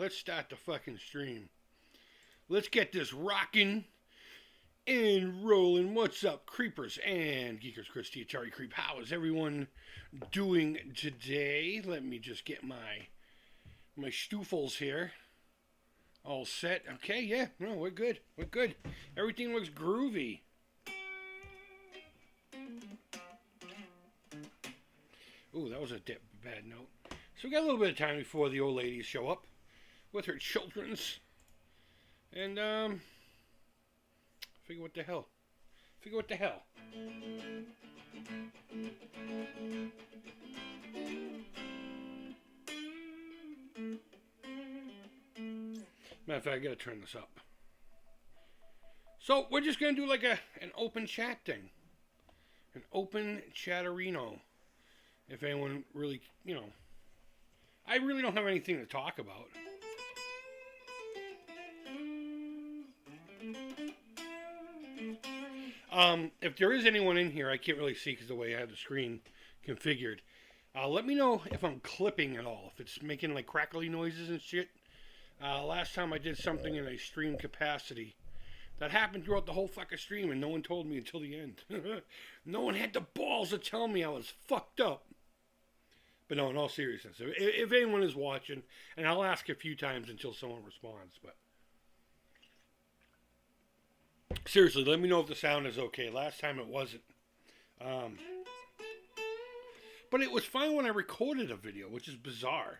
let's start the fucking stream. Let's get this rocking and rolling. What's up, creepers and geekers? Christy, Atari Creep. How is everyone doing today? Let me just get my stoofles here all set. Okay, yeah, no, we're good. We're good. Everything looks groovy. Ooh, that was a bad note. So we got a little bit of time before the old ladies show up with her children's. And, figure what the hell. Matter of fact, I gotta turn this up. So, we're just gonna do like an open chat thing. An open chatterino. If anyone really, I really don't have anything to talk about. If there is anyone in here, I can't really see because the way I have the screen configured. Let me know if I'm clipping at all, if it's making like crackly noises and shit. Last time I did something in a stream capacity, that happened throughout the whole fucking stream and no one told me until the end. No one had the balls to tell me I was fucked up. But no, in all seriousness, if anyone is watching, and I'll ask a few times until someone responds, but seriously, let me know if the sound is okay. Last time it wasn't. But it was fine when I recorded a video, which is bizarre.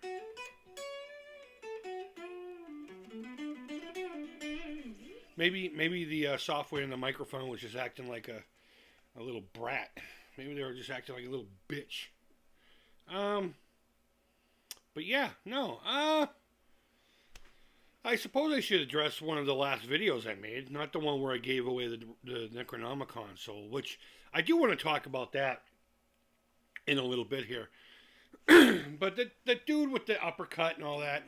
Maybe the software in the microphone was just acting like a little brat. Maybe they were just acting like a little bitch. But yeah, no, I suppose I should address one of the last videos I made, not the one where I gave away the Necronomicon soul, which I do want to talk about that in a little bit here. But the dude with the uppercut and all that,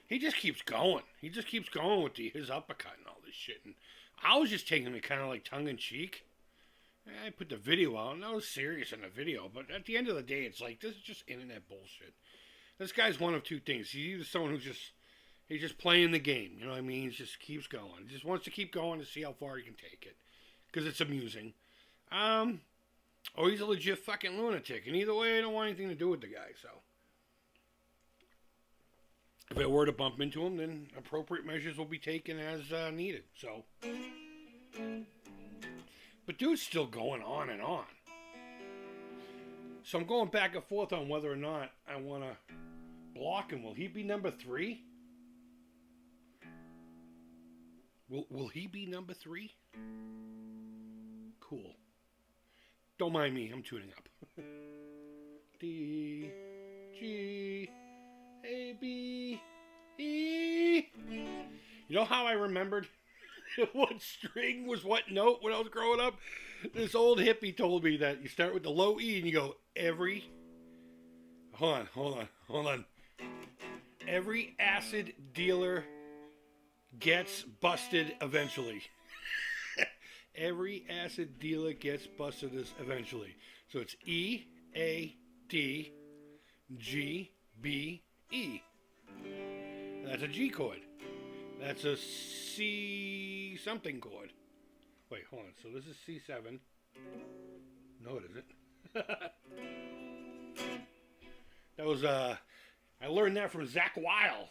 he just keeps going. He just keeps going with his uppercut and all this shit. And I was just taking it kind of like tongue-in-cheek. I put the video out, and I was serious in the video, but at the end of the day, it's like, this is just internet bullshit. This guy's one of two things. He's either someone he's just playing the game, you know what I mean? He just keeps going. He just wants to keep going to see how far he can take it, because it's amusing. Or he's a legit fucking lunatic, and either way, I don't want anything to do with the guy, so. If I were to bump into him, then appropriate measures will be taken as needed, so. But dude's still going on and on. So I'm going back and forth on whether or not I want to block him. Will he be number 3? Will he be number 3? Cool. Don't mind me, I'm tuning up. D, G, A, B, E. You know how I remembered what string was what note when I was growing up? This old hippie told me that you start with the low E and you go every... Hold on. Every acid dealer gets busted eventually. Every acid dealer gets busted eventually. So it's E, A, D, G, B, E. That's a G chord. That's a C something chord. Wait, hold on. So this is C7. No, it isn't. That was, I learned that from Zach Weil.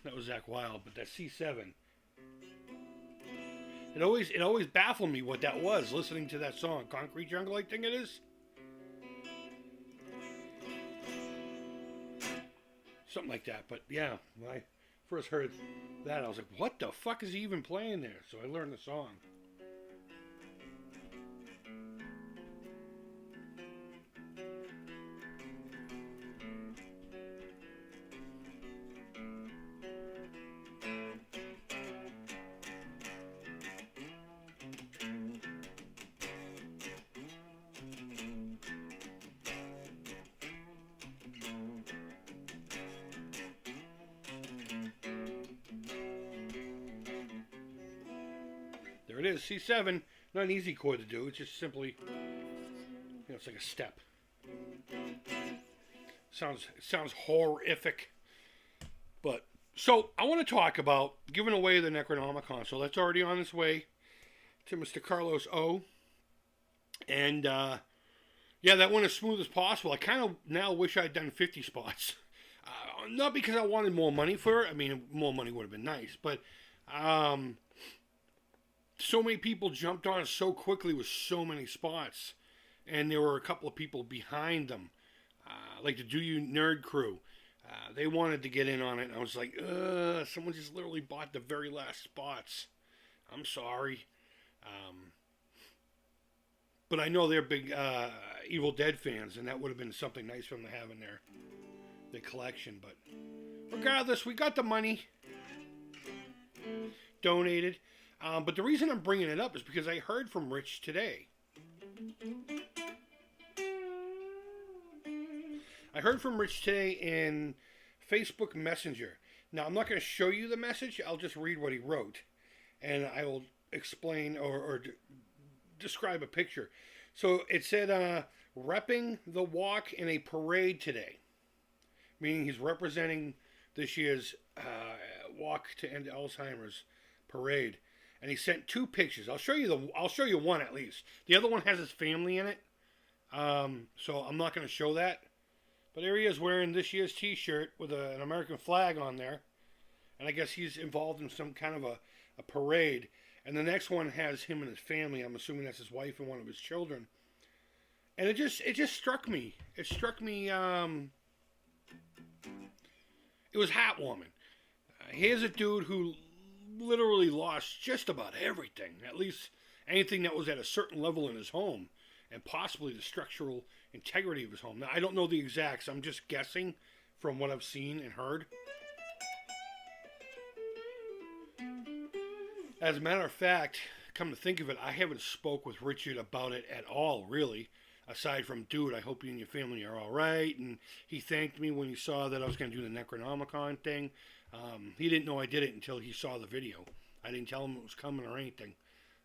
That was Zach Weil, but that C7. It always baffled me what that was, listening to that song. Concrete Jungle, I think it is. Something like that. But yeah, when I first heard that, I was like, what the fuck is he even playing there? So I learned the song. There it is, C7. Not an easy chord to do. It's just simply, it's like a step. Sounds horrific. But, so, I want to talk about giving away the Necronomicon. So that's already on its way to Mr. Carlos O. And, that went as smooth as possible. I kind of now wish I'd done 50 spots. Not because I wanted more money for it. I mean, more money would have been nice. But, so many people jumped on it so quickly with so many spots. And there were a couple of people behind them. Like the Do You Nerd crew. They wanted to get in on it. And I was like, someone just literally bought the very last spots. I'm sorry. But I know they're big Evil Dead fans. And that would have been something nice for them to have in their collection. But regardless, we got the money donated. But the reason I'm bringing it up is because I heard from Rich today. I heard from Rich today in Facebook Messenger. Now, I'm not going to show you the message. I'll just read what he wrote. And I will explain or describe a picture. So it said, repping the walk in a parade today. Meaning he's representing this year's walk to end alzheimers parade. And he sent 2 pictures. I'll show you one at least. The other one has his family in it. So I'm not going to show that. But there he is wearing this year's t-shirt with an American flag on there. And I guess he's involved in some kind of a parade. And the next one has him and his family. I'm assuming that's his wife and one of his children. And it just struck me. It struck me, it was heartwarming. Here's a dude who literally lost just about everything. At least anything that was at a certain level in his home. And possibly the structural integrity of his home. Now, I don't know the exacts. I'm just guessing from what I've seen and heard. As a matter of fact, come to think of it, I haven't spoke with Richard about it at all, really. Aside from, dude, I hope you and your family are all right. And he thanked me when he saw that I was going to do the Necronomicon thing. He didn't know I did it until he saw the video. I didn't tell him it was coming or anything.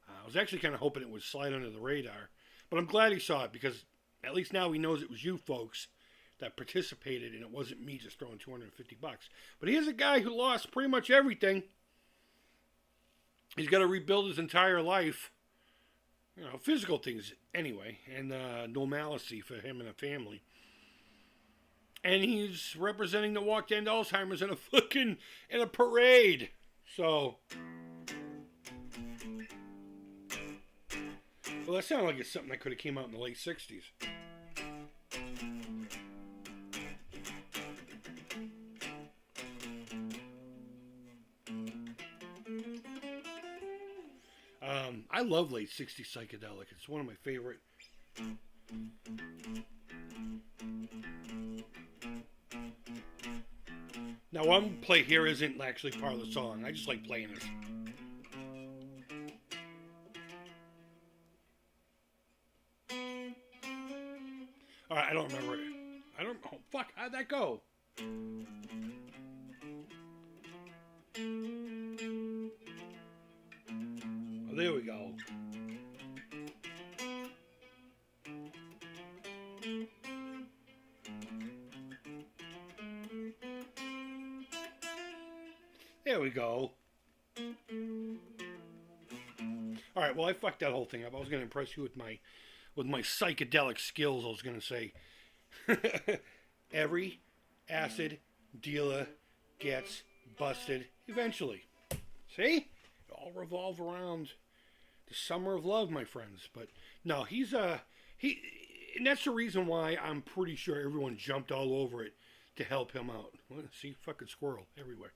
I was actually kind of hoping it would slide under the radar. But I'm glad he saw it because at least now he knows it was you folks that participated and it wasn't me just throwing $250. But here's a guy who lost pretty much everything. He's got to rebuild his entire life. Physical things anyway, and normalcy for him and a family. And he's representing the walk to end Alzheimer's in a parade. So, well, that sounded like it's something that could have came out in the late 60s. I love late 60s psychedelic. It's one of my favorite. Now, what I'm going to play here isn't actually part of the song. I just like playing this. Alright, I don't remember it. Oh, fuck, how'd that go? Oh, there we go. There we go. Alright, well, I fucked that whole thing up. I was going to impress you with my psychedelic skills, I was going to say. Every acid dealer gets busted eventually. See? It all revolves around the summer of love, my friends. But no, and that's the reason why I'm pretty sure everyone jumped all over it to help him out. Well, see, fucking squirrel everywhere.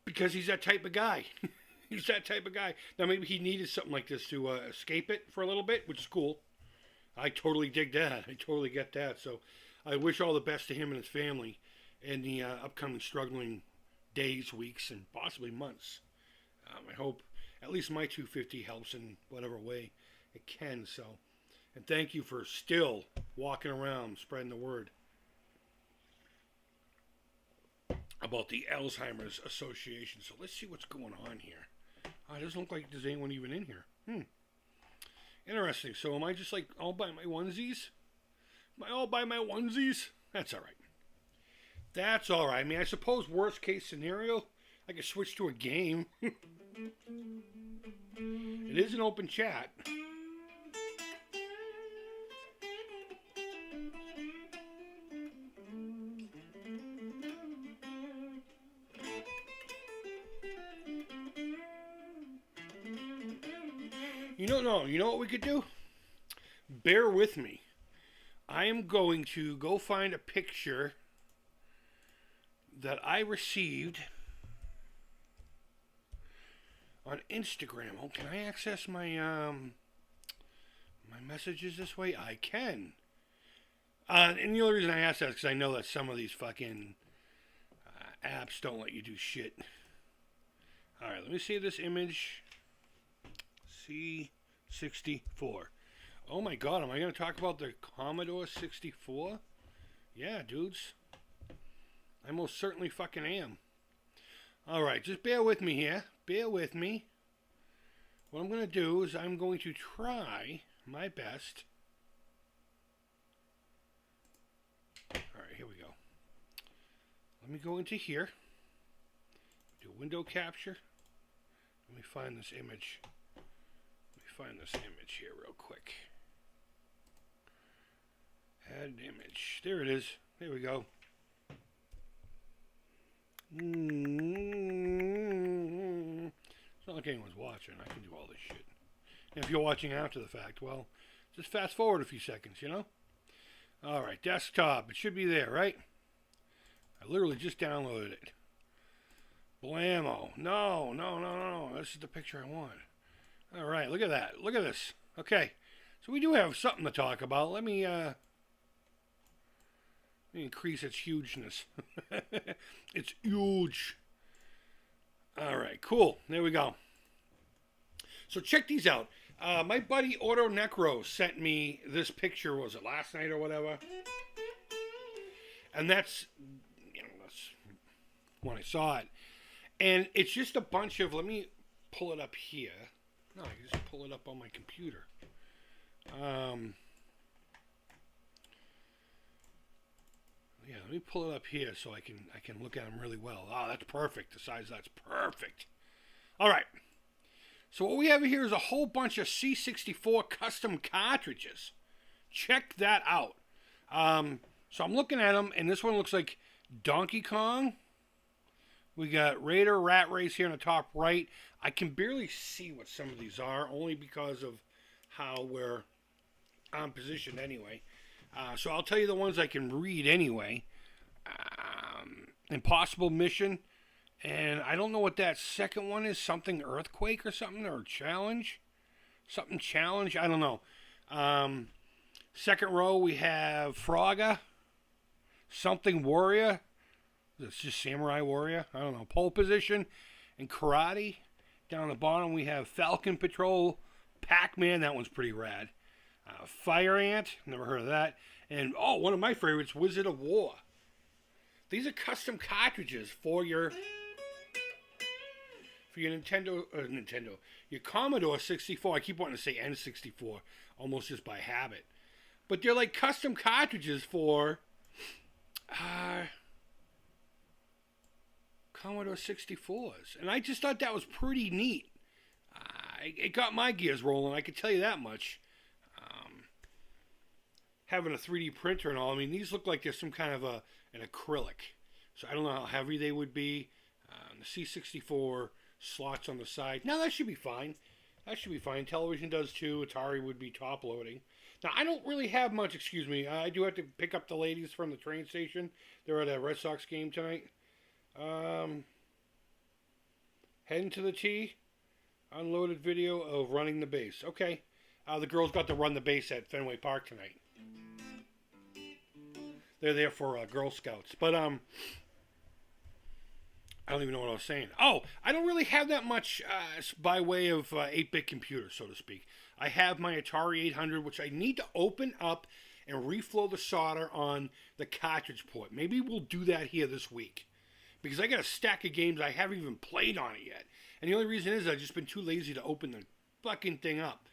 Because he's that type of guy. He's that type of guy. Now, maybe he needed something like this to escape it for a little bit, which is cool. I totally dig that. I totally get that. So I wish all the best to him and his family in the upcoming struggling days, weeks, and possibly months. I hope at least my 250 helps in whatever way it can. So, and thank you for still walking around, spreading the word. about the Alzheimer's Association. So let's see what's going on here. It doesn't look like there's anyone even in here. Interesting. So am I just like all by my onesies? Am I all by my onesies? That's all right. That's all right. I mean, I suppose worst case scenario, I could switch to a game. It is an open chat. You know what we could do? Bear with me. I am going to go find a picture that I received on Instagram. Oh, can I access my my messages this way? I can. And the only reason I ask that is because I know that some of these fucking apps don't let you do shit. All right, let me see this image. C64. Oh my god, am I going to talk about the Commodore 64? Yeah, dudes. I most certainly fucking am. Alright, just bear with me here. Bear with me. What I'm going to do is I'm going to try my best. Alright, here we go. Let me go into here. Do window capture. Let me find this image. Find this image here real quick. Add an image. There it is. There we go. It's not like anyone's watching. I can do all this shit. And if you're watching after the fact, well, just fast forward a few seconds, you know? Alright, desktop. It should be there, right? I literally just downloaded it. Blammo. No. This is the picture I want. All right, look at that. Look at this. Okay, so we do have something to talk about. Let me increase its hugeness. It's huge. All right, cool. There we go. So check these out. My buddy Auto Necro sent me this picture. Was it last night or whatever? And that's when I saw it. And it's just a bunch of. Let me pull it up here. No, I can just pull it up on my computer. Yeah, let me pull it up here so I can look at them really well. Oh, that's perfect. The size, that's perfect. All right. So what we have here is a whole bunch of C64 custom cartridges. Check that out. So I'm looking at them, and this one looks like Donkey Kong. We got Raider Rat Race here in the top right. I can barely see what some of these are, only because of how we're positioned anyway. So I'll tell you the ones I can read anyway. Impossible Mission. And I don't know what that second one is. Something Earthquake or something? Or Challenge? Something Challenge? I don't know. Second row we have Frogger. Something Warrior. It's just Samurai Warrior. I don't know. Pole Position and Karate. Down the bottom we have Falcon Patrol, Pac-Man. That one's pretty rad. Fire Ant. Never heard of that. And, one of my favorites, Wizard of War. These are custom cartridges for your Nintendo, your Commodore 64. I keep wanting to say N64, almost just by habit. But they're like custom cartridges for Commodore 64s. And I just thought that was pretty neat. It got my gears rolling, I can tell you that much. Having a 3D printer and all, I mean, these look like there's some kind of an acrylic. So I don't know how heavy they would be. The C64 slots on the side. Now that should be fine. That should be fine. Television does too. Atari would be top loading. Now, I don't really have much, excuse me. I do have to pick up the ladies from the train station. They're at a Red Sox game tonight. Heading to the tee. Unloaded video of running the base. Okay. The girls got to run the base at Fenway Park tonight. They're there for Girl Scouts. But, I don't even know what I was saying. Oh, I don't really have that much by way of 8-bit computers, so to speak. I have my Atari 800, which I need to open up and reflow the solder on the cartridge port. Maybe we'll do that here this week. because I got a stack of games I haven't even played on it yet. And the only reason is I've just been too lazy to open the fucking thing up.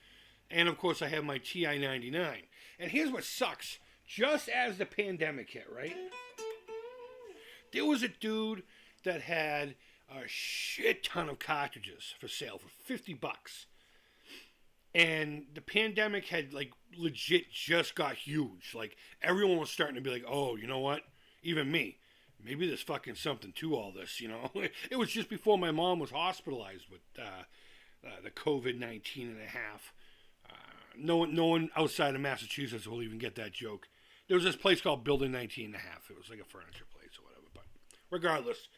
And of course I have my TI-99. And here's what sucks. Just as the pandemic hit, right? There was a dude that had a shit ton of cartridges for sale for $50. And the pandemic had, like, legit just got huge. Like, everyone was starting to be like, oh, you know what? Even me. Maybe there's fucking something to all this, you know? It was just before my mom was hospitalized with the COVID-19 and a half. No one outside of Massachusetts will even get that joke. There was this place called Building 19 and a half. It was like a furniture place or whatever. But regardless,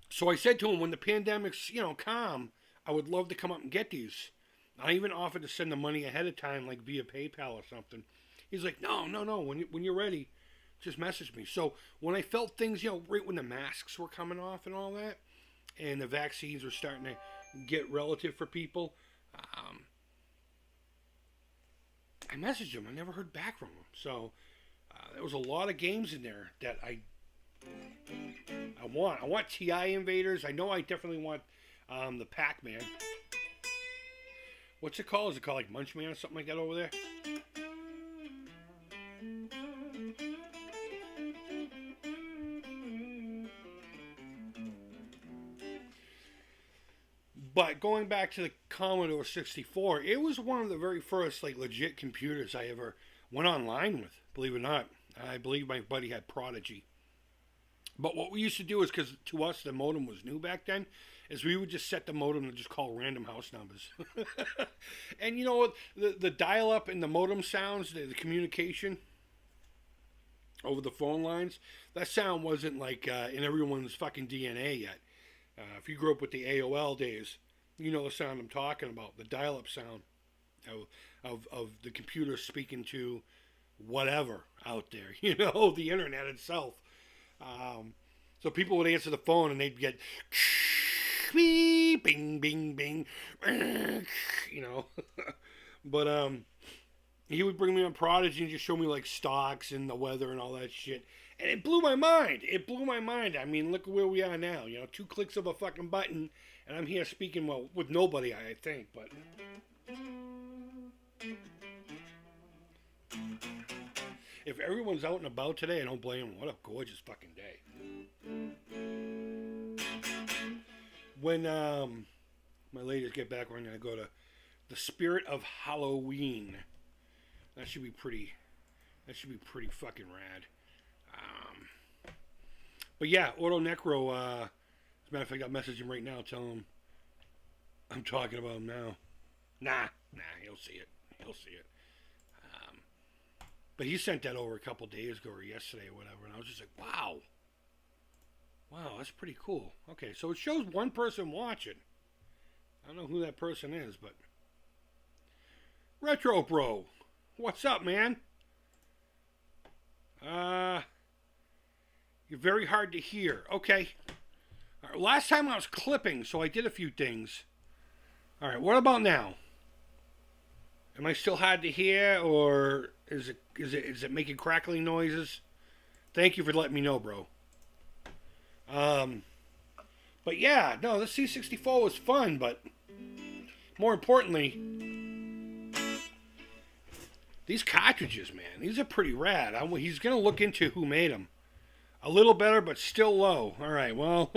so I said to him, when the pandemic's, calm, I would love to come up and get these. I even offered to send the money ahead of time, like via PayPal or something. He's like, no. When you're ready, just message me. So when I felt things, right when the masks were coming off and all that, and the vaccines were starting to get relative for people, I messaged him. I never heard back from him. So there was a lot of games in there that I want. I want TI Invaders. I know I definitely want the Pac-Man. What's it called? Is it called like Munchman or something like that over there? But going back to the Commodore 64, it was one of the very first like legit computers I ever went online with, believe it or not. I believe my buddy had Prodigy. But what we used to do is, because to us the modem was new back then, is we would just set the modem to just call random house numbers. And you know what? The dial-up and the modem sounds, the communication over the phone lines, that sound wasn't like in everyone's fucking DNA yet. If you grew up with the AOL days, you know the sound I'm talking about, the dial-up sound of the computer speaking to whatever out there, the internet itself. So people would answer the phone and they'd get beep, bing, bing, bing, But he would bring me on Prodigy and just show me like stocks and the weather and all that shit. And it blew my mind. I mean, look where we are now. 2 clicks of a fucking button, and I'm here speaking, well, with nobody, I think, but... If everyone's out and about today, I don't blame them. What a gorgeous fucking day. When my ladies get back, we're going to go to the Spirit of Halloween. That should be pretty fucking rad. But yeah, Auto Necro, as a matter of fact, I'll message him right now, tell him I'm talking about him now. Nah, he'll see it. But he sent that over a couple days ago or yesterday or whatever, and I was just like, wow, that's pretty cool. Okay, so it shows one person watching. I don't know who that person is, but... Retro Bro, what's up, man? You're very hard to hear. Okay. All right, last time I was clipping, so I did a few things. All right, what about now? Am I still hard to hear, or is it making crackling noises? Thank you for letting me know, bro. But yeah, no, the C64 was fun, but more importantly, these cartridges, man, these are pretty rad. He's gonna look into who made them. A little better, but still low. All right, well,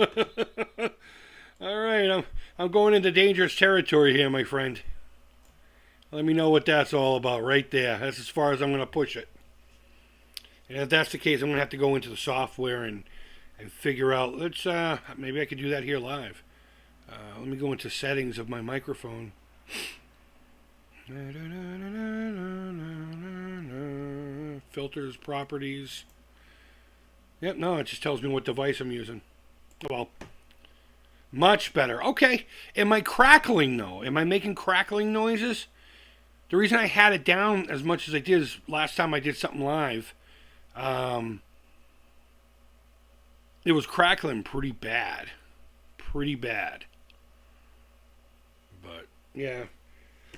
all right, I'm going into dangerous territory here, my friend. Let me know what that's all about right there. That's as far as I'm going to push it. And if that's the case, I'm going to have to go into the software and figure out, maybe I could do that here live. Let me go into settings of my microphone. Filters, properties. Yep, no, it just tells me what device I'm using. Well, much better. Okay, am I crackling though? Am I making crackling noises? The reason I had it down as much as I did is last time I did something live, it was crackling pretty bad. But, yeah.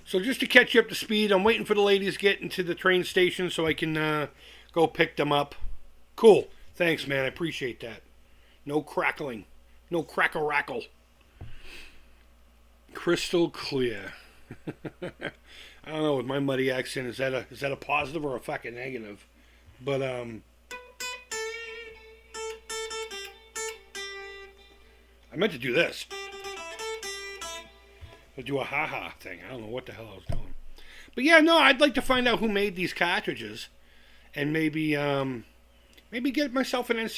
So just to catch you up to speed, I'm waiting for the ladies to get into the train station so I can go pick them up. Cool. Thanks, man. I appreciate that. No crackling. No crackle-rackle. Crystal clear. I don't know, with my muddy accent, is that a positive or a fucking negative? But I meant to do this. I do a ha-ha thing. I don't know what the hell I was doing. But yeah, no, I'd like to find out who made these cartridges, and maybe get myself an I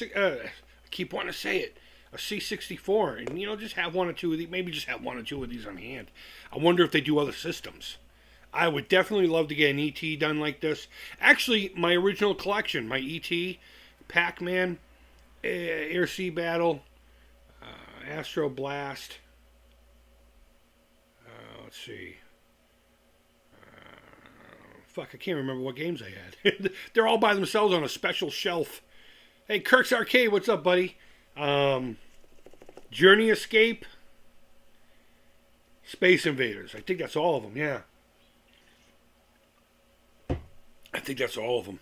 keep wanting to say it, a C64, and just have one or two of these. Maybe just have one or two of these on hand. I wonder if they do other systems. I would definitely love to get an ET done like this. Actually, my original collection, my ET, Pac-Man, Air Sea Battle, Astro Blast. Let's see. Fuck, I can't remember what games I had. They're all by themselves on a special shelf. Hey, Kirk's Arcade, what's up, buddy? Journey Escape, Space Invaders. I think that's all of them, yeah. I think that's all of them.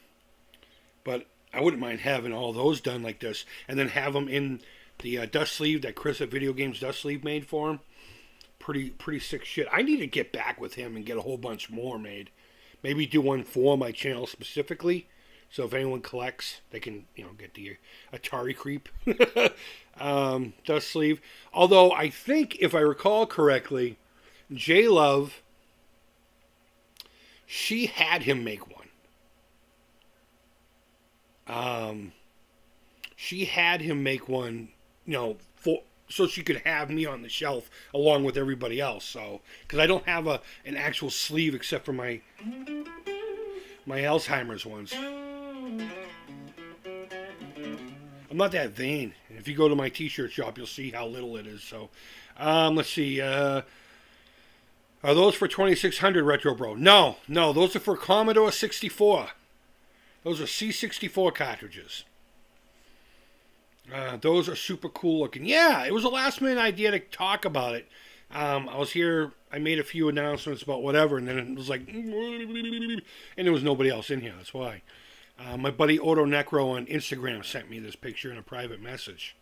But I wouldn't mind having all those done like this, and then have them in the dust sleeve that Chris at Video Games Dust Sleeve made for him. Pretty sick shit. I need to get back with him and get a whole bunch more made. Maybe do one for my channel specifically. So if anyone collects, they can, get the Atari Creep dust sleeve. Although I think, if I recall correctly, J Love, she had him make one. She had him make one, so she could have me on the shelf along with everybody else. So, because I don't have an actual sleeve except for my alzheimer's ones. I'm not that vain. If you go to my t-shirt shop, you'll see how little it is. So, let's see. Are those for 2600 Retro Bro? No. Those are for Commodore 64. Those are C64 cartridges. Those are super cool looking. Yeah, it was a last minute idea to talk about it. I was here. I made a few announcements about whatever, and then it was like, and there was nobody else in here. That's why. My buddy Odo Necro on Instagram sent me this picture in a private message,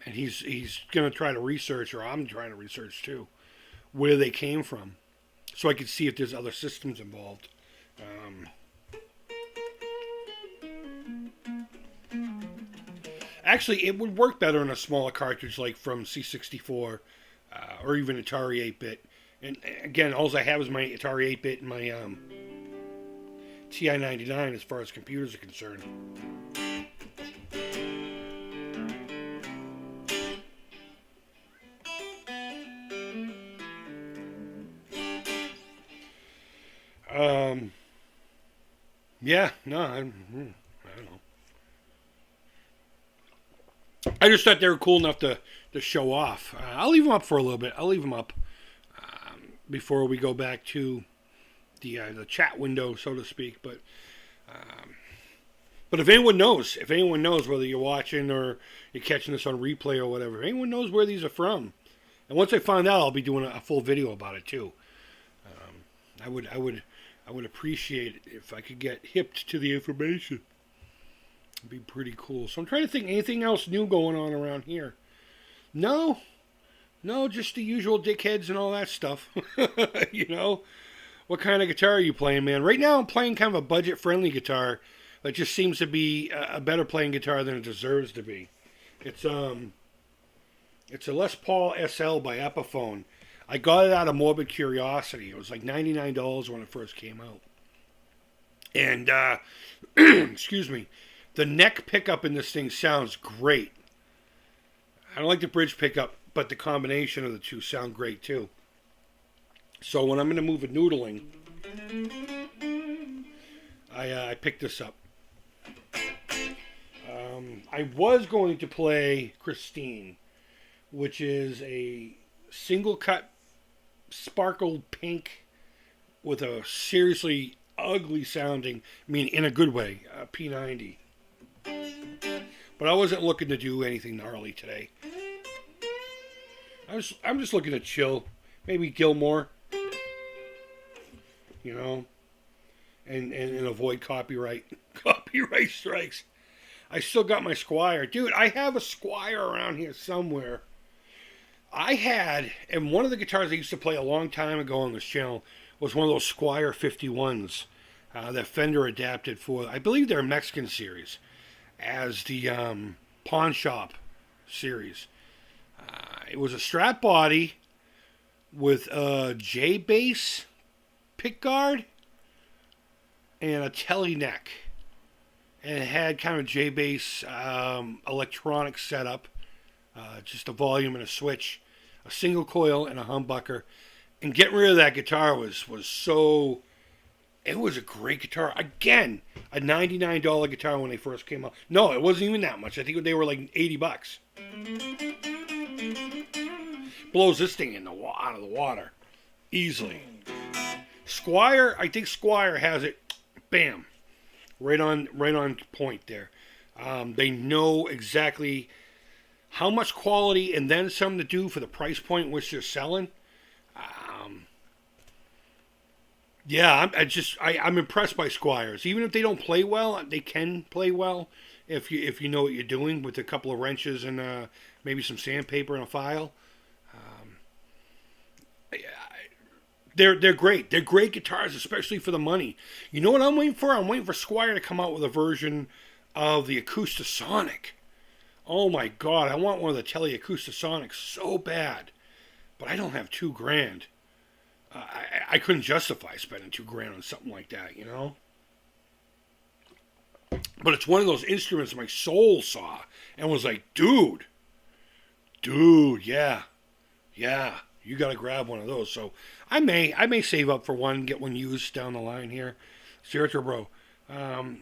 and he's gonna try to research, or I'm trying to research too, where they came from, so I could see if there's other systems involved. Actually, it would work better in a smaller cartridge, like from C64 or even Atari 8-bit. And again, all I have is my Atari 8-bit and my TI-99 as far as computers are concerned. Yeah, no, I don't know. I just thought they were cool enough to show off. I'll leave them up for a little bit. I'll leave them up before we go back to the chat window, so to speak. But if anyone knows whether you're watching or you're catching this on replay or whatever, if anyone knows where these are from, and once I find out, I'll be doing a full video about it too. I would appreciate it if I could get hipped to the information. It'd be pretty cool. So I'm trying to think anything else new going on around here. No, just the usual dickheads and all that stuff. What kind of guitar are you playing, man? Right now I'm playing kind of a budget-friendly guitar that just seems to be a better playing guitar than it deserves to be. It's a Les Paul SL by Epiphone. I got it out of morbid curiosity. It was like $99 when it first came out. And, excuse me. The neck pickup in this thing sounds great. I don't like the bridge pickup, but the combination of the two sound great too. So when I'm in the mood of noodling, I picked this up. I was going to play Christine, which is a single cut sparkled pink with a seriously ugly sounding, in a good way, P90. But I wasn't looking to do anything gnarly today. I'm just looking to chill. Maybe Gilmore. And avoid copyright strikes. I still got my Squire. Dude, I have a Squire around here somewhere. I had, and one of the guitars I used to play a long time ago on this channel was one of those Squire 51s that Fender adapted for, I believe they're a Mexican series, as the Pawn Shop series. It was a Strat body with a J bass pickguard and a telly neck. And it had kind of J bass electronic setup, just a volume and a switch, a single coil and a humbucker. And getting rid of that guitar was so. It was a great guitar. Again, a $99 guitar when they first came out. No, it wasn't even that much. I think they were like $80. Blows this thing out of the water easily. Squire, I think Squire has it. Bam, right on point there. They know exactly how much quality and then some to do for the price point which they're selling. Yeah, I'm impressed by Squires. Even if they don't play well, they can play well if you know what you're doing with a couple of wrenches and maybe some sandpaper and a file. They're great. They're great guitars, especially for the money. You know what I'm waiting for? I'm waiting for Squire to come out with a version of the Acoustasonic. Oh my God, I want one of the Tele Acoustasonics so bad, but I don't have $2,000. I couldn't justify spending $2,000 on something like that, you know. But it's one of those instruments my soul saw and was like, dude, yeah, you got to grab one of those. So I may save up for one, get one used down the line here. Sergio Bro,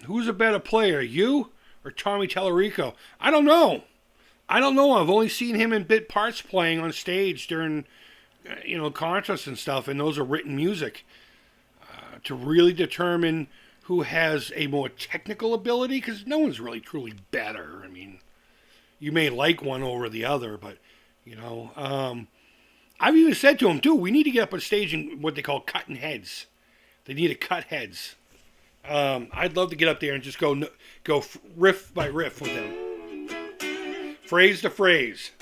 who's a better player, you or Tommy Tallarico? I don't know. I've only seen him in bit parts playing on stage during, concerts and stuff, and those are written music. To really determine who has a more technical ability, because no one's really truly better. I mean, you may like one over the other, but, I've even said to him, dude, we need to get up on stage and what they call cutting heads. They need to cut heads. I'd love to get up there and just go riff by riff with them. Phrase to phrase.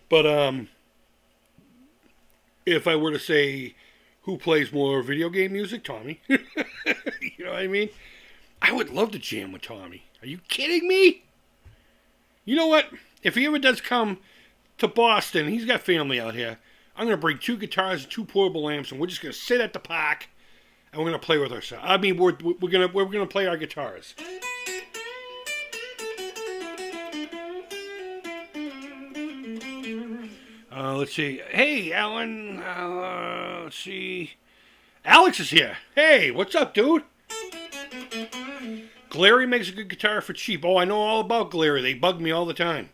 But if I were to say who plays more video game music, Tommy. You know what I mean? I would love to jam with Tommy. Are you kidding me? You know what? If he ever does come to Boston, he's got family out here, I'm going to bring 2 guitars and 2 portable amps, and we're just going to sit at the park, and we're going to play with ourselves. I mean, we're going to play our guitars. Let's see. Hey, Alan. Let's see. Alex is here. Hey, what's up, dude? Glary makes a good guitar for cheap. Oh, I know all about Glary. They bug me all the time.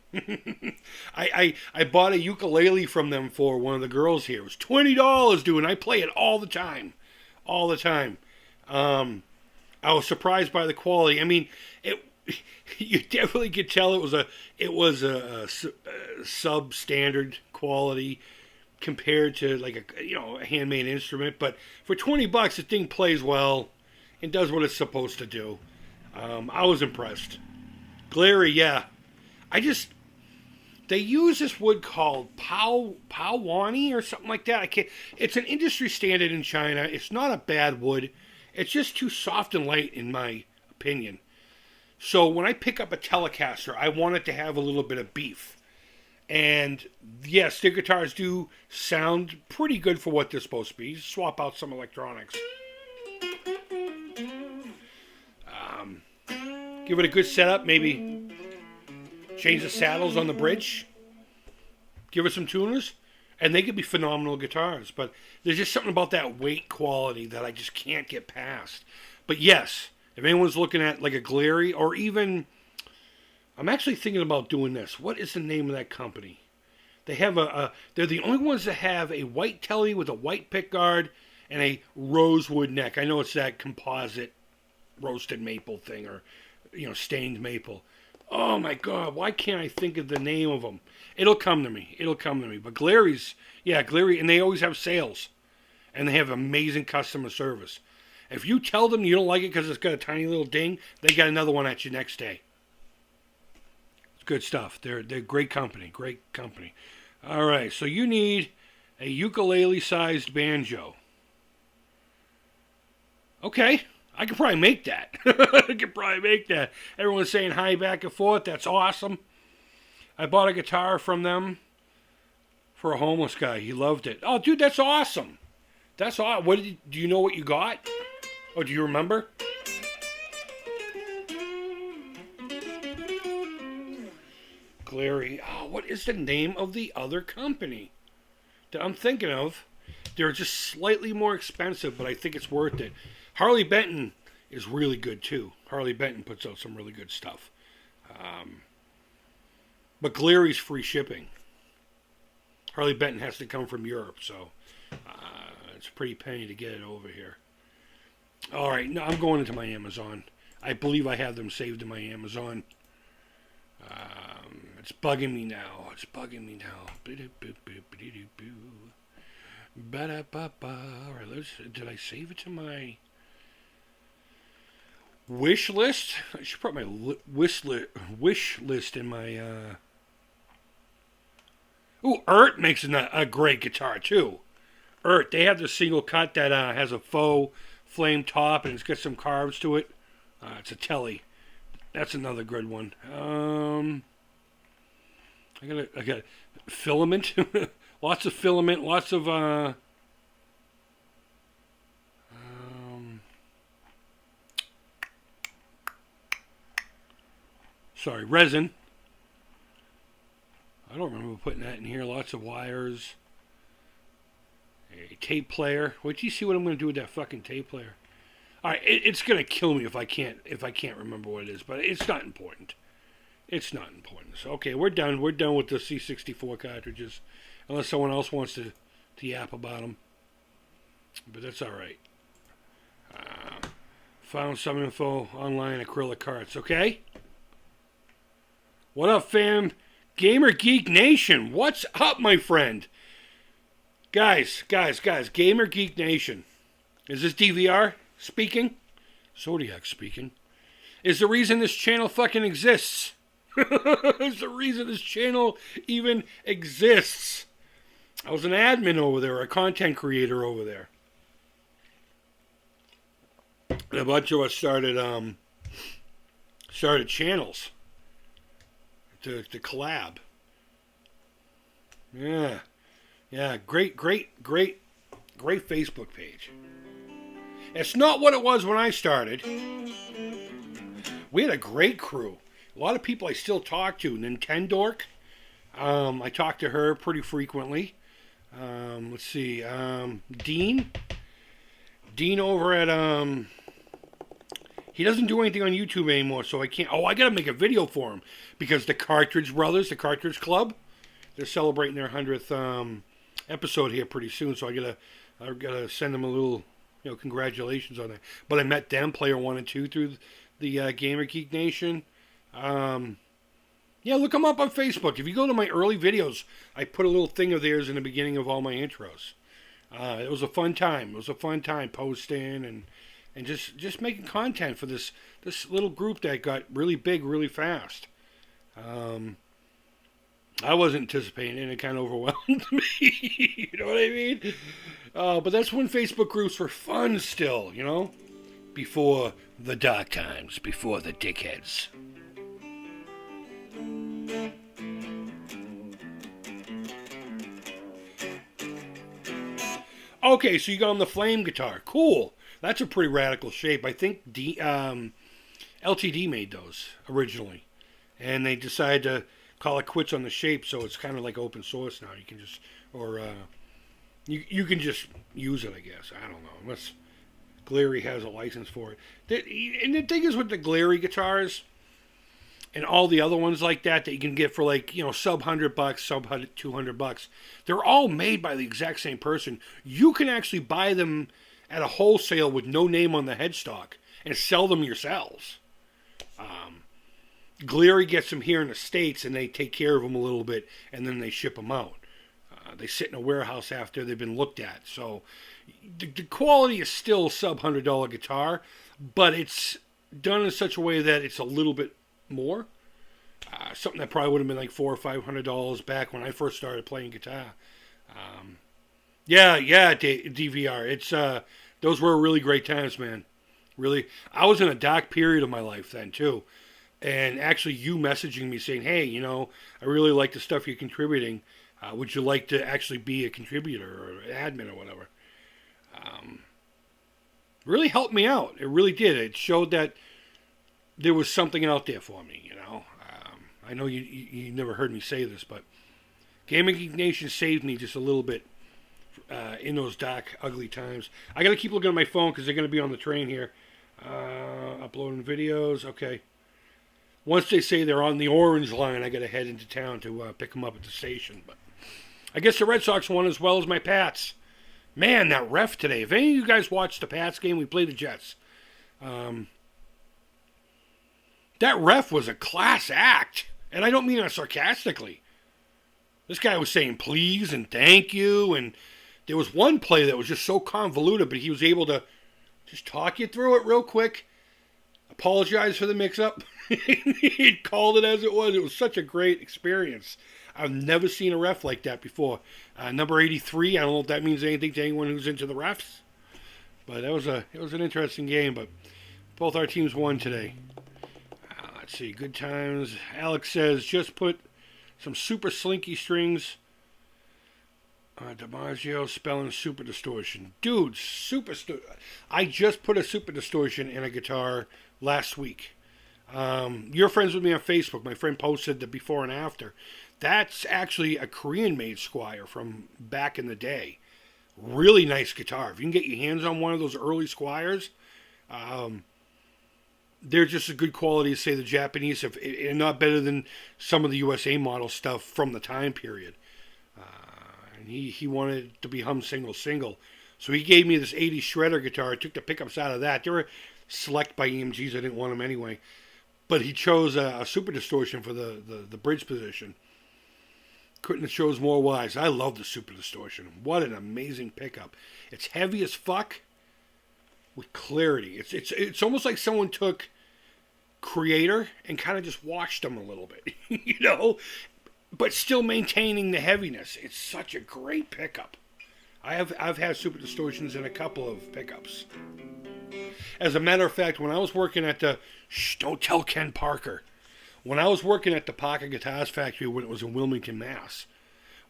I bought a ukulele from them for one of the girls here. It was $20, dude, and I play it all the time. All the time. I was surprised by the quality. I mean, you definitely could tell it was a substandard quality compared to like a handmade instrument. But for $20, the thing plays well and does what it's supposed to do. I was impressed. Glary, yeah. They use this wood called Powani or something like that. It's an industry standard in China. It's not a bad wood. It's just too soft and light in my opinion. So when I pick up a Telecaster, I want it to have a little bit of beef. And yes, their guitars do sound pretty good for what they're supposed to be. You swap out some electronics. Give it a good setup, maybe change the saddles on the bridge. Give it some tuners, and they could be phenomenal guitars. But there's just something about that weight quality that I just can't get past. But yes, if anyone's looking at like a Glary, or even, I'm actually thinking about doing this. What is the name of that company? They have they're the only ones that have a white telly with a white pickguard and a rosewood neck. I know it's that composite roasted maple thing, or stained maple. Oh my God, why can't I think of the name of them? It'll come to me. But Glary's, yeah, Glary, and they always have sales. and they have amazing customer service. If you tell them you don't like it because it's got a tiny little ding, they got another one at you next day. It's good stuff. They're great company. Great company. All right, so you need a ukulele-sized banjo. Okay, I could probably make that. Everyone's saying hi back and forth. That's awesome. I bought a guitar from them for a homeless guy. He loved it. Oh, dude, that's awesome. That's awesome. Do you know what you got? Oh, do you remember? Glary. Oh, what is the name of the other company that I'm thinking of? They're just slightly more expensive, but I think it's worth it. Harley Benton is really good too. Harley Benton puts out some really good stuff. But Glary's free shipping. Harley Benton has to come from Europe, so it's a pretty penny to get it over here. All right, no, I'm going into my Amazon. I believe I have them saved in my Amazon. It's bugging me now. All right, did I save it to my wish list? I should put my wish list in my... Ooh, Ert makes a great guitar, too. Ert, they have the single cut that has a faux flame top, and it's got some carves to it. It's a Telly. That's another good one. I got filament. Lots of filament, lots of resin. I don't remember putting that in here. Lots of wires. A tape player. Wait till you see what I'm going to do with that fucking tape player. All right, it's going to kill me if I can't remember what it is, but it's not important. It's not important. So, okay, we're done. We're done with the C64 cartridges, unless someone else wants to yap about them. But that's all right. Found some info online, acrylic carts. Okay. What up, fam? Gamer Geek Nation, what's up, my friend? Guys, Gamer Geek Nation. Is this DVR speaking? Zodiac speaking. Is the reason this channel fucking exists. Is the reason this channel even exists. I was an admin over there, a content creator over there. And a bunch of us started channels to collab. Yeah, great Facebook page. It's not what it was when I started. We had a great crew. A lot of people I still talk to. Nintendork, I talk to her pretty frequently. Let's see, Dean over at he doesn't do anything on YouTube anymore, so I can't. Oh, I gotta make a video for him because the Cartridge Brothers, the Cartridge Club, they're celebrating their 100th episode here pretty soon. So I gotta send them a little, congratulations on that. But I met them, Player 1 and 2, through the Gamer Geek Nation. Yeah, look them up on Facebook. If you go to my early videos, I put a little thing of theirs in the beginning of all my intros. It was a fun time. It was a fun time posting and just making content for this little group that got really big really fast. I wasn't anticipating it, and it kind of overwhelmed me. You know what I mean? But that's when Facebook groups were fun still, before the dark times, before the dickheads. Okay, so you got on the flame guitar. Cool. That's a pretty radical shape. I think LTD made those originally. And they decided to call it quits on the shape, so it's kind of like open source now. You can just, you can just use it, I guess. I don't know, unless Glary has a license for it. And the thing is with the Glary guitars and all the other ones like that you can get for sub $100, sub $200, they're all made by the exact same person. You can actually buy them at a wholesale with no name on the headstock and sell them yourselves. Glary gets them here in the States and they take care of them a little bit and then they ship them out. They sit in a warehouse after they've been looked at. So the quality is still sub $100 guitar, but it's done in such a way that it's a little bit more. Something that probably would have been like $400 or $500 back when I first started playing guitar. Yeah, DVR. It's those were really great times, man. Really, I was in a dark period of my life then too, and actually, you messaging me saying, "Hey, I really like the stuff you're contributing. Would you like to actually be a contributor or admin or whatever?" Really helped me out. It really did. It showed that there was something out there for me. I know you never heard me say this, but Gaming Geek Nation saved me just a little bit in those dark, ugly times. I got to keep looking at my phone because they're going to be on the train here. Uploading videos. Okay. Once they say they're on the orange line, I got to head into town to pick them up at the station. But I guess the Red Sox won as well as my Pats. Man, that ref today. If any of you guys watched the Pats game, we played the Jets. That ref was a class act. And I don't mean that sarcastically. This guy was saying please and thank you. And there was one play that was just so convoluted, but he was able to just talk you through it real quick. Apologize for the mix-up. He called it as it was. It was such a great experience. I've never seen a ref like that before. Number 83, I don't know if that means anything to anyone who's into the refs. But it was an interesting game. But both our teams won today. Let's see, good times. Alex says, just put some super slinky strings. DiMaggio spelling super distortion. Dude, I just put a super distortion in a guitar last week. You're friends with me on Facebook. My friend posted the before and after. That's actually a Korean-made Squire from back in the day. Really nice guitar. If you can get your hands on one of those early Squires, they're just as good quality as, say, the Japanese, and not better than some of the USA model stuff from the time period. And he wanted it to be hum single. So he gave me this 80 shredder guitar. I took the pickups out of that. They were select by EMGs. I didn't want them anyway. But he chose a super distortion for the bridge position. Couldn't have chose more wise. I love the super distortion. What an amazing pickup. It's heavy as fuck with clarity. It's almost like someone took Creator and kind of just washed them a little bit, but still maintaining the heaviness. It's such a great pickup. I've had super distortions in a couple of pickups. As a matter of fact, when I was working at don't tell Ken Parker. When I was working at the Parker Guitars factory when it was in Wilmington, Mass,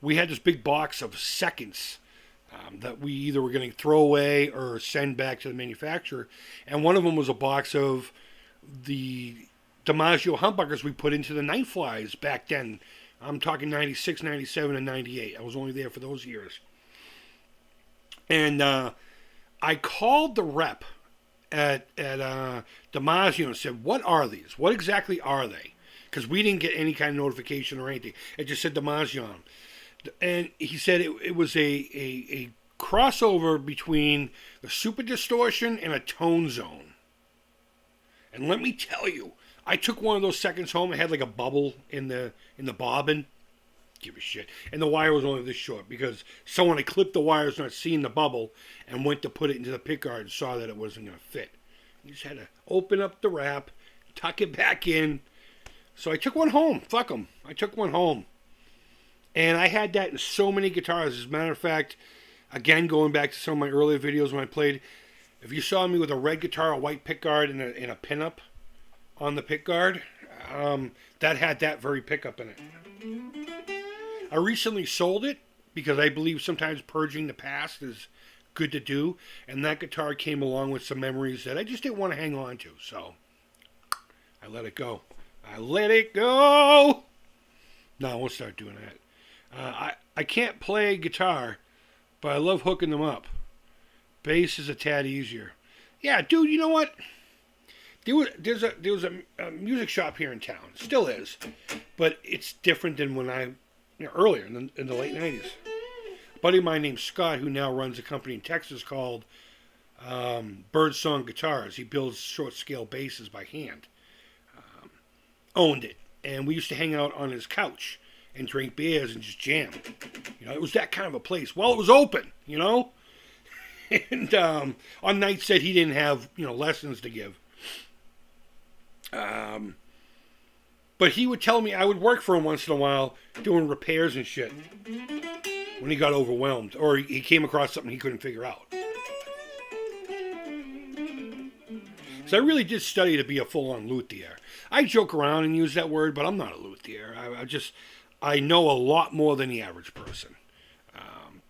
we had this big box of seconds that we either were going to throw away or send back to the manufacturer. And one of them was a box of the DiMaggio humbuckers we put into the Night Flies back then. I'm talking 96, 97, and 98. I was only there for those years. And I called the rep at DiMaggio and said, what are these? What exactly are they? Because we didn't get any kind of notification or anything. It just said DiMaggio on them. And he said it was a crossover between the super distortion and a tone zone. And let me tell you, I took one of those seconds home. It had like a bubble in the bobbin. Give a shit. And the wire was only this short because someone had clipped the wires, not seeing the bubble, and went to put it into the pickguard and saw that it wasn't going to fit. You just had to open up the wrap, tuck it back in. So I took one home. Fuck them. I took one home. And I had that in so many guitars. As a matter of fact, again, going back to some of my earlier videos when I played, if you saw me with a red guitar, a white pickguard, and a pinup on the pickguard, that had that very pickup in it. I recently sold it because I believe sometimes purging the past is good to do. And that guitar came along with some memories that I just didn't want to hang on to. So I let it go. I let it go. No, I won't start doing that. I can't play guitar, but I love hooking them up. Bass is a tad easier. Yeah, dude, you know what? There was a music shop here in town. Still is. But it's different than when earlier in the late 90s. A buddy of mine named Scott, who now runs a company in Texas called Birdsong Guitars. He builds short-scale basses by hand. Owned it. And we used to hang out on his couch and drink beers and just jam. It was that kind of a place. Well, it was open, and on nights that he didn't have, lessons to give. But he would tell me I would work for him once in a while doing repairs and shit when he got overwhelmed or he came across something he couldn't figure out. So I really did study to be a full-on luthier. I joke around and use that word, but I'm not a luthier. I know a lot more than the average person.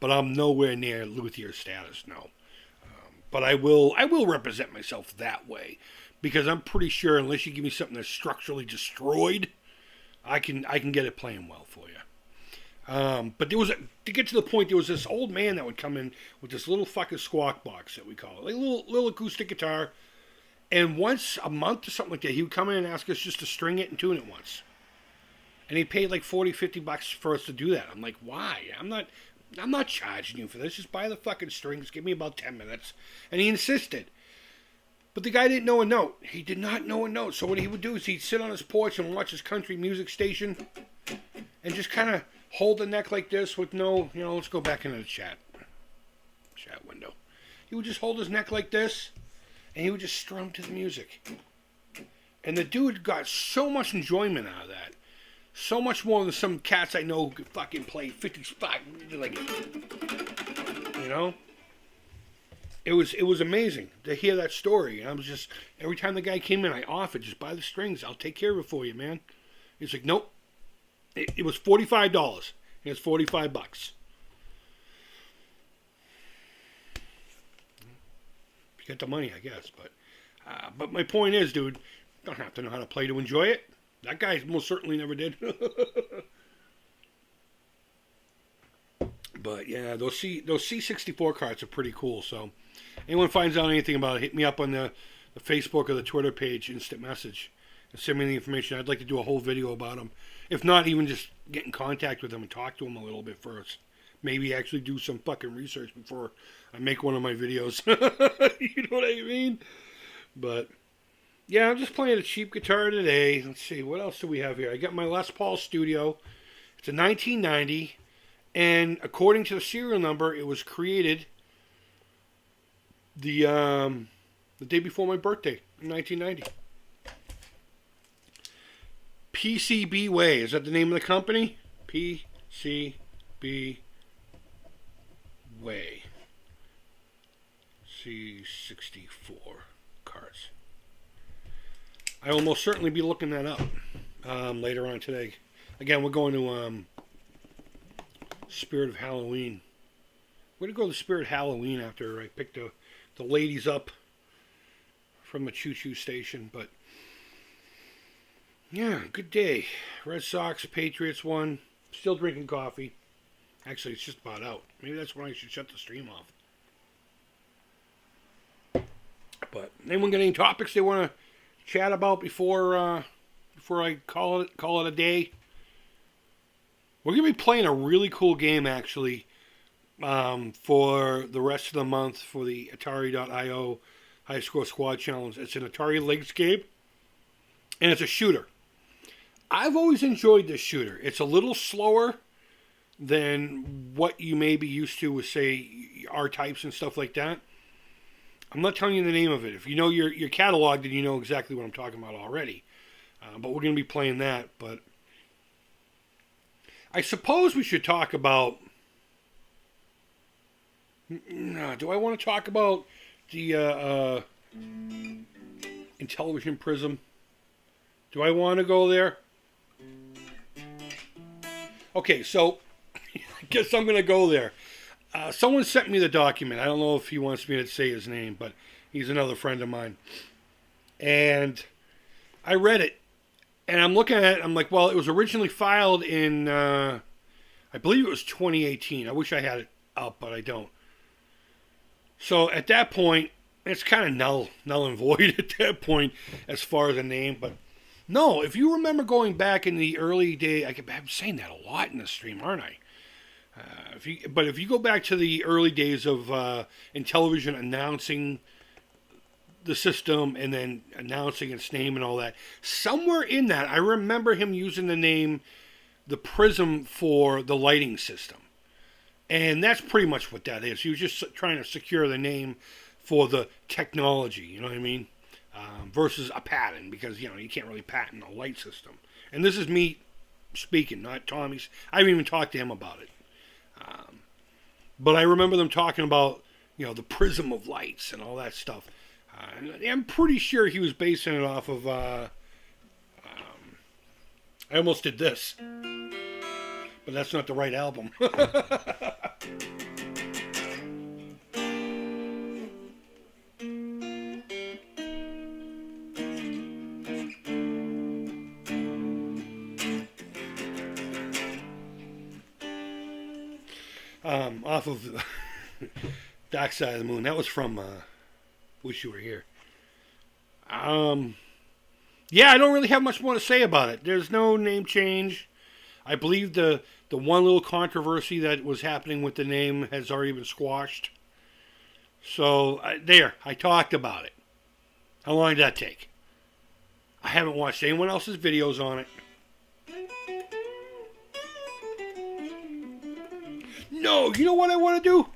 But I'm nowhere near luthier status, no. But I will represent myself that way. Because I'm pretty sure unless you give me something that's structurally destroyed, I can get it playing well for you. But to get to the point, there was this old man that would come in with this little fucking squawk box that we call it. Like a little acoustic guitar. And once a month or something like that, he would come in and ask us just to string it and tune it once. And he paid like $40, $50 for us to do that. I'm like, why? I'm not charging you for this. Just buy the fucking strings. Give me about 10 minutes. And he insisted. But the guy didn't know a note. He did not know a note. So what he would do is he'd sit on his porch and watch his country music station and just kind of hold the neck like this with no, let's go back into the chat window. He would just hold his neck like this and he would just strum to the music. And the dude got so much enjoyment out of that. So much more than some cats I know who could fucking play 50 spot. Like, It was amazing to hear that story. And I was just, every time the guy came in, I offered, just buy the strings. I'll take care of it for you, man. He's like, nope. It was $45. It's $45. If you get the money, I guess. But my point is, dude, you don't have to know how to play to enjoy it. That guy most certainly never did. But yeah, those C64 carts are pretty cool. So anyone finds out anything about it, hit me up on the Facebook or the Twitter page, instant message, and send me the information. I'd like to do a whole video about them. If not, even just get in contact with them and talk to them a little bit first. Maybe actually do some fucking research before I make one of my videos. You know what I mean? But yeah, I'm just playing a cheap guitar today. Let's see, what else do we have here? I got my Les Paul Studio. It's a 1990. And according to the serial number, it was created the day before my birthday, in 1990. PCB Way, is that the name of the company? PCB Way. C64 carts. I will most certainly be looking that up later on today. Again, we're going to Spirit of Halloween. We're going to go to Spirit of Halloween after I picked the ladies up from the choo-choo station. But yeah, good day. Red Sox, Patriots won. Still drinking coffee. Actually, it's just about out. Maybe that's when I should shut the stream off. But anyone got any topics they want to chat about before I call it a day? We're going to be playing a really cool game, actually, for the rest of the month for the Atari.io High Score Squad Challenge. It's an Atari Leaguescape, and it's a shooter. I've always enjoyed this shooter. It's a little slower than what you may be used to with, say, R-types and stuff like that. I'm not telling you the name of it. If you know your catalog, then you know exactly what I'm talking about already. But we're going to be playing that, but I suppose we should talk about... do I want to talk about the Intellivision Prism? Do I want to go there? Okay, so I guess I'm going to go there. Someone sent me the document. I don't know if he wants me to say his name, but he's another friend of mine. And I read it. And I'm looking at it, I'm like, well, it was originally filed in, I believe it was 2018. I wish I had it up, but I don't. So at that point, it's kind of null and void at that point as far as a name. But no, if you remember going back in the early day, I'm saying that a lot in the stream, aren't I? If you go back to the early days of Intellivision announcing the system and then announcing its name and all that, somewhere in that I remember him using the name the Prism for the lighting system. And that's pretty much what that is. He was just trying to secure the name for the technology, you know what I mean? Versus a patent, because, you know, you can't really patent a light system. And this is me speaking, not Tommy's. I haven't even talked to him about it. But I remember them talking about, you know, the prism of lights and all that stuff. I'm pretty sure he was basing it off of, I almost did this. But that's not the right album. Off of the Dark Side of the Moon. That was from Wish You Were Here. Yeah, I don't really have much more to say about it. There's no name change. I believe the one little controversy that was happening with the name has already been squashed. So, I talked about it. How long did that take? I haven't watched anyone else's videos on it. No, you know what I want to do?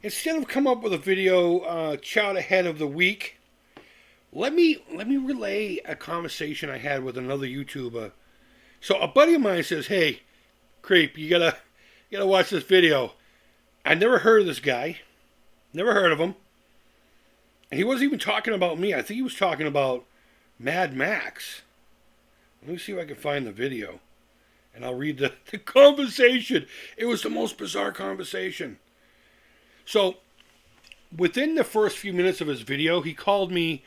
Instead of come up with a video shout ahead of the week, let me relay a conversation I had with another YouTuber. So a buddy of mine says, "Hey, Creep, you gotta watch this video." I never heard of this guy, never heard of him, and he wasn't even talking about me. I think he was talking about Mad Max. Let me see if I can find the video, and I'll read the conversation. It was the most bizarre conversation. So, within the first few minutes of his video, he called me.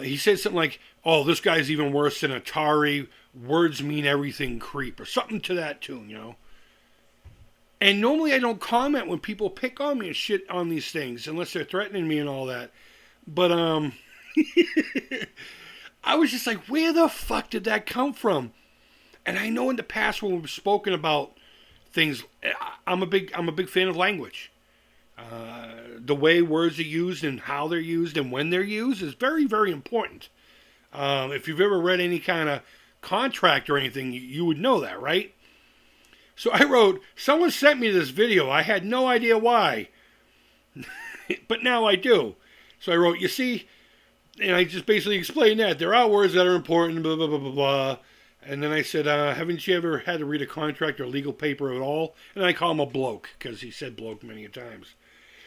He said something like, "Oh, this guy's even worse than Atari. Words mean everything, creep," or something to that tune, you know. And normally I don't comment when people pick on me and shit on these things, unless they're threatening me and all that. But I was just like, where the fuck did that come from? And I know in the past when we've spoken about things, I'm a big fan of language. The way words are used and how they're used and when they're used is very, very important. If you've ever read any kind of contract or anything, you would know that, right? So I wrote, someone sent me this video. I had no idea why. But now I do. So I wrote, you see, and I just basically explained that. There are words that are important, blah, blah, blah, blah, blah. And then I said, haven't you ever had to read a contract or legal paper at all? And I call him a bloke, because he said bloke many times.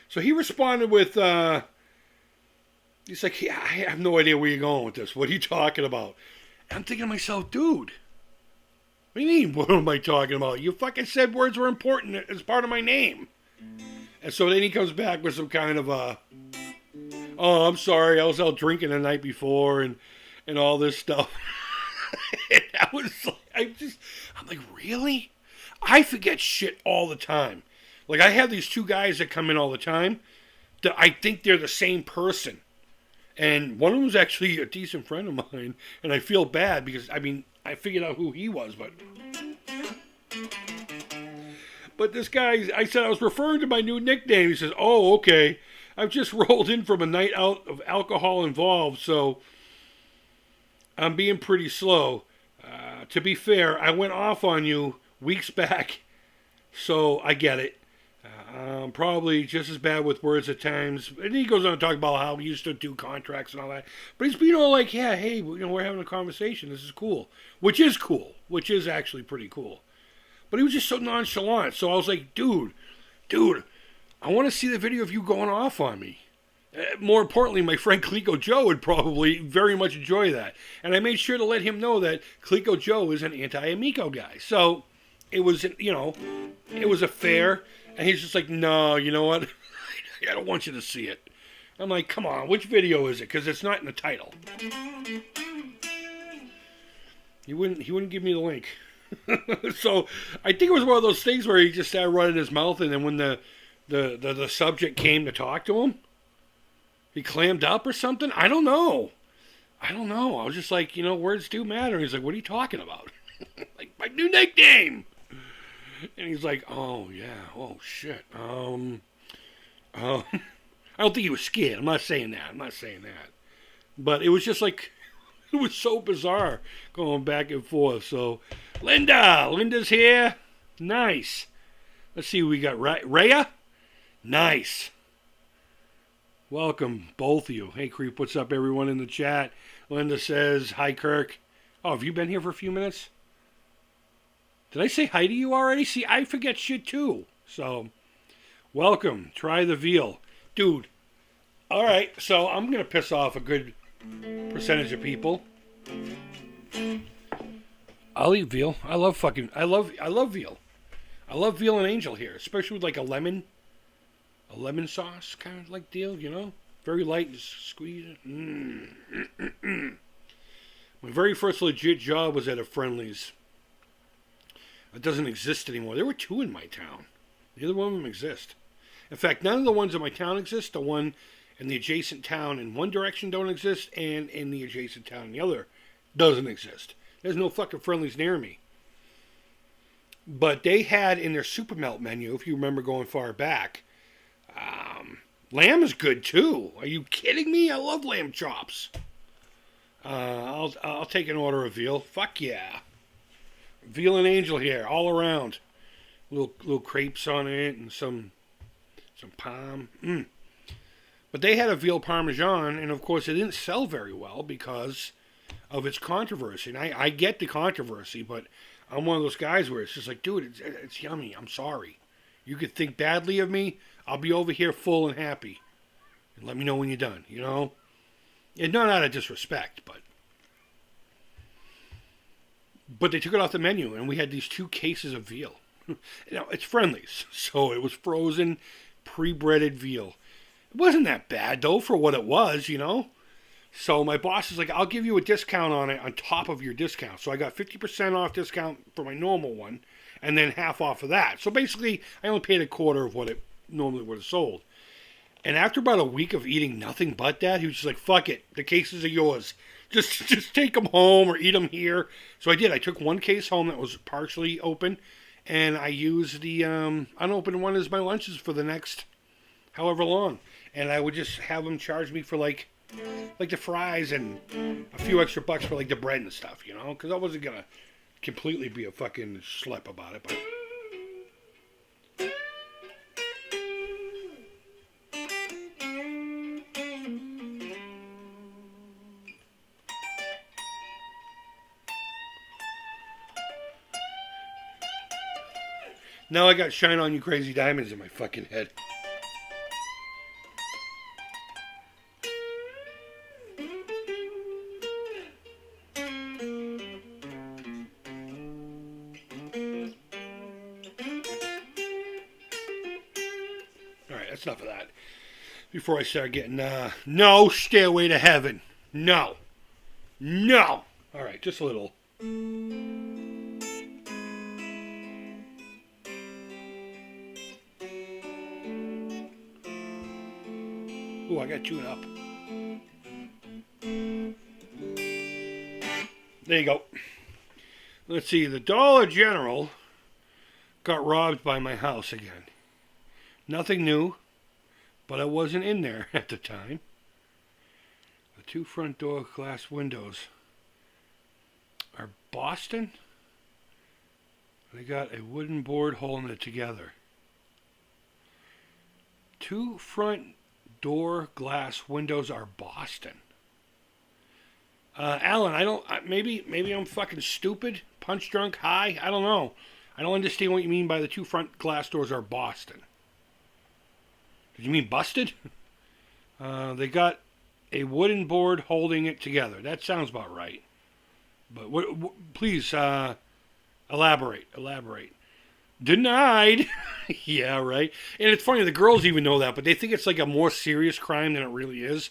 So he responded with, he's like, yeah, I have no idea where you're going with this. What are you talking about? And I'm thinking to myself, dude, what do you mean, what am I talking about? You fucking said words were important as part of my name. And so then he comes back with some kind of, oh, I'm sorry, I was out drinking the night before and all this stuff. And I was like, I'm like, really? I forget shit all the time. Like, I have these two guys that come in all the time that I think they're the same person. And one of them is actually a decent friend of mine. And I feel bad because, I mean, I figured out who he was, but this guy, I said I was referring to my new nickname. He says, oh, okay. I've just rolled in from a night out of alcohol involved, so I'm being pretty slow. To be fair, I went off on you weeks back, so I get it. I'm probably just as bad with words at times. And he goes on to talk about how he used to do contracts and all that. But he's being all like, yeah, hey, we're having a conversation. This is cool. Which is cool. Which is actually pretty cool. But he was just so nonchalant. So I was like, dude, I want to see the video of you going off on me. More importantly, my friend Clico Joe would probably very much enjoy that. And I made sure to let him know that Clico Joe is an anti-Amico guy. So it was, it was a fair. And he's just like, no, you know what? I don't want you to see it. I'm like, come on, which video is it? Because it's not in the title. He wouldn't give me the link. So I think it was one of those things where he just started running his mouth, and then when the subject came to talk to him, he clammed up or something. I don't know. I was just like, words do matter. He's like, what are you talking about? Like, my new nickname. And he's like, oh, yeah, oh, shit. I don't think he was scared. I'm not saying that. But it was just like, it was so bizarre going back and forth. So, Linda's here. Nice. Let's see, we got Rhea. Nice. Welcome, both of you. Hey, Creep, what's up, everyone in the chat? Linda says, hi, Kirk. Oh, have you been here for a few minutes? Did I say hi to you already? See, I forget shit, too. So, welcome. Try the veal. Dude, all right, so I'm going to piss off a good percentage of people. I'll eat veal. I love veal. I love veal and angel here, especially with like a lemon sauce kind of like deal, you know? Very light, just squeeze it. My very first legit job was at a Friendly's. It doesn't exist anymore. There were 2 in my town. Neither one of them exist. In fact, none of the ones in my town exist. The one in the adjacent town in one direction don't exist, and in the adjacent town in the other doesn't exist. There's no fucking Friendly's near me. But they had in their Super Melt menu, if you remember going far back, lamb is good too. Are you kidding me? I love lamb chops. I'll take an order of veal. Fuck yeah. Veal and angel here, all around. Little crepes on it and some palm. But they had a veal parmesan, and of course it didn't sell very well because of its controversy. And I get the controversy, but I'm one of those guys where it's just like, dude, it's yummy. I'm sorry. You could think badly of me. I'll be over here full and happy. And let me know when you're done, you know? And not out of disrespect, but they took it off the menu, and we had these 2 cases of veal. It's Friendly's, so it was frozen, pre-breaded veal. It wasn't that bad, though, for what it was, you know? So my boss is like, I'll give you a discount on it on top of your discount. So I got 50% off discount for my normal one, and then half off of that. So basically, I only paid a quarter of what it normally would have sold. And after about a week of eating nothing but that, he was just like, fuck it, the cases are yours. Just take them home or eat them here. So I did. I took 1 case home that was partially open, and I used the unopened one as my lunches for the next however long. And I would just have them charge me for like the fries and a few extra bucks for like the bread and stuff, you know? Because I wasn't going to completely be a fucking schlep about it, but... Now I got Shine On You Crazy Diamonds in my fucking head. Alright, that's enough of that. Before I start getting, no Stairway to Heaven. No. No. Alright, just a little. Ooh, I got tuned up. There you go. Let's see. The Dollar General got robbed by my house again. Nothing new, but I wasn't in there at the time. The 2 front door glass windows are Boston. They got a wooden board holding it together. 2 front door glass windows are Boston. Alan, maybe I'm fucking stupid, punch drunk, high, I don't know. I don't understand what you mean by the 2 front glass doors are Boston. Did you mean busted? They got a wooden board holding it together. That sounds about right. But please, elaborate. Denied. Yeah, right. And it's funny, the girls even know that, but they think it's like a more serious crime than it really is.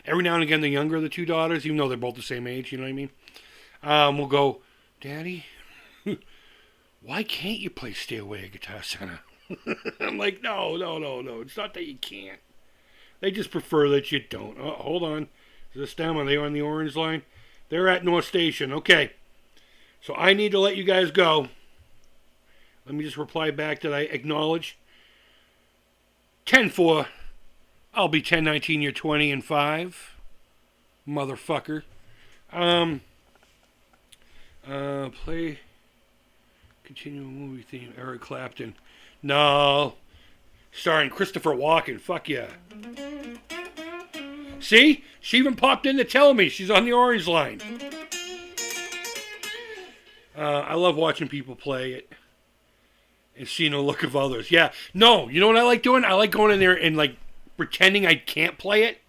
Every now and again, the younger of the 2 daughters, even though they're both the same age, you know what I mean? Will go, Daddy, why can't you play Stay Away at Guitar Center? I'm like, no. It's not that you can't. They just prefer that you don't. Oh, hold on. Is this them? Are they on the orange line? They're at North Station. Okay. So I need to let you guys go. Let me just reply back that I acknowledge. 10-4. I'll be 10-19, you're 20 and 5. Motherfucker. Play Continuing movie theme. Eric Clapton. No. Starring Christopher Walken. Fuck yeah. See? She even popped in to tell me she's on the orange line. I love watching people play it and seeing the look of others. Yeah. No, you know what I like doing? I like going in there and like pretending I can't play it.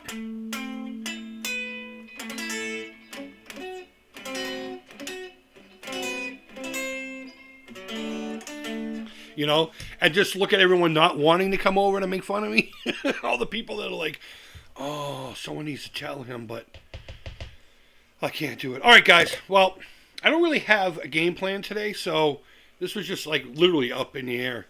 You know, and just look at everyone not wanting to come over to make fun of me. All the people that are like, oh, someone needs to tell him, but I can't do it. All right, guys. Well, I don't really have a game plan today, so this was just like literally up in the air.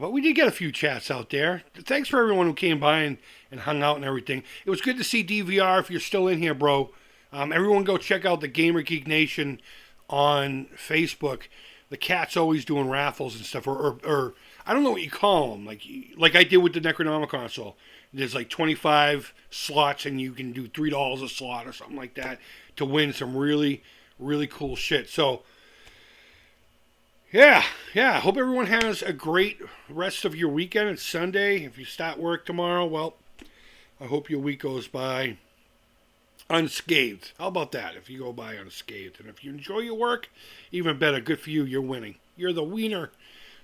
But we did get a few chats out there. Thanks for everyone who came by and hung out and everything. It was good to see DVR if you're still in here, bro. Everyone go check out the Gamer Geek Nation on Facebook. The cat's always doing raffles and stuff, or I don't know what you call them, like I did with the Necronomicon console. There's like 25 slots, and you can do $3 a slot or something like that to win some really, really cool shit. So, yeah. Hope everyone has a great rest of your weekend. It's Sunday. If you start work tomorrow, well, I hope your week goes by unscathed. How about that, if you go by unscathed? And if you enjoy your work, even better. Good for you. You're winning. You're the wiener.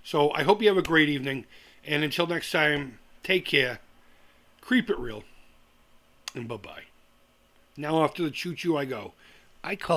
So I hope you have a great evening. And until next time, take care. Creep it real. And bye-bye. Now off to the choo-choo I go. I call it